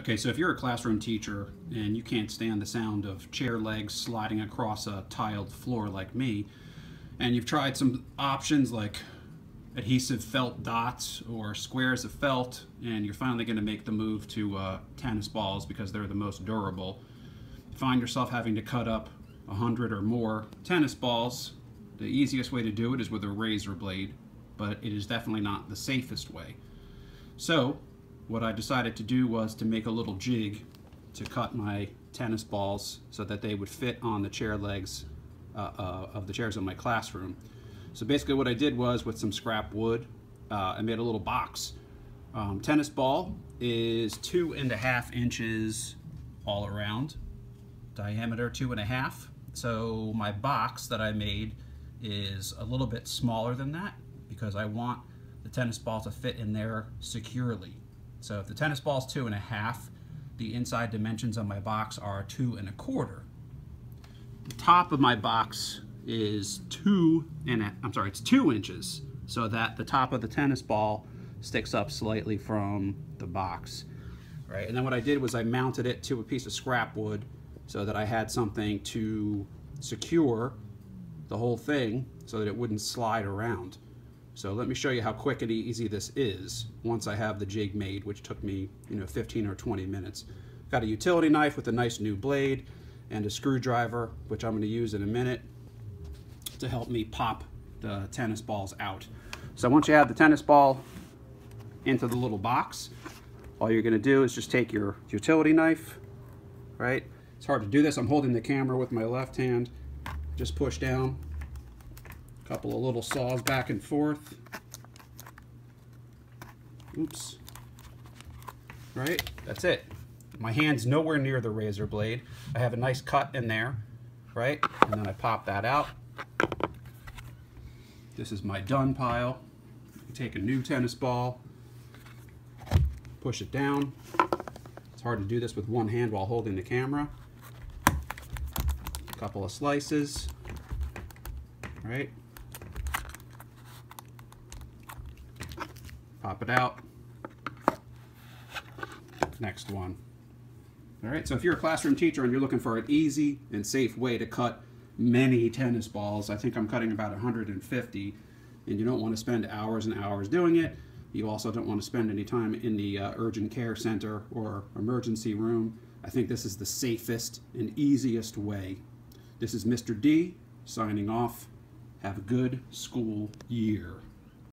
Okay, so if you're a classroom teacher and you can't stand the sound of chair legs sliding across a tiled floor like me, and you've tried some options like adhesive felt dots or squares of felt, and you're finally going to make the move to tennis balls because they're the most durable, find yourself having to cut up 100 or more tennis balls, the easiest way to do it is with a razor blade, but it is definitely not the safest way. So what I decided to do was to make a little jig to cut my tennis balls so that they would fit on the chair legs of the chairs in my classroom. So basically what I did was, with some scrap wood, I made a little box. Tennis ball is 2.5 inches all around, diameter 2.5. So my box that I made is a little bit smaller than that because I want the tennis ball to fit in there securely. So if the tennis ball is 2.5, the inside dimensions of my box are 2.25. The top of my box is 2 inches, so that the top of the tennis ball sticks up slightly from the box. Right, and then what I did was I mounted it to a piece of scrap wood so that I had something to secure the whole thing so that it wouldn't slide around. So let me show you how quick and easy this is once I have the jig made, which took me 15 or 20 minutes. Got a utility knife with a nice new blade and a screwdriver, which I'm going to use in a minute to help me pop the tennis balls out. So once you have the tennis ball into the little box, all you're going to do is just take your utility knife, right? It's hard to do this. I'm holding the camera with my left hand. Just push down. Couple of little saws back and forth. Oops. Right, that's it. My hand's nowhere near the razor blade. I have a nice cut in there, right? And then I pop that out. This is my done pile. Take a new tennis ball, push it down. It's hard to do this with one hand while holding the camera. A couple of slices, right? Pop it out. Next one. All right, so if you're a classroom teacher and you're looking for an easy and safe way to cut many tennis balls, I think I'm cutting about 150, and you don't want to spend hours and hours doing it. You also don't want to spend any time in the urgent care center or emergency room. I think this is the safest and easiest way. This is Mr. D signing off. Have a good school year.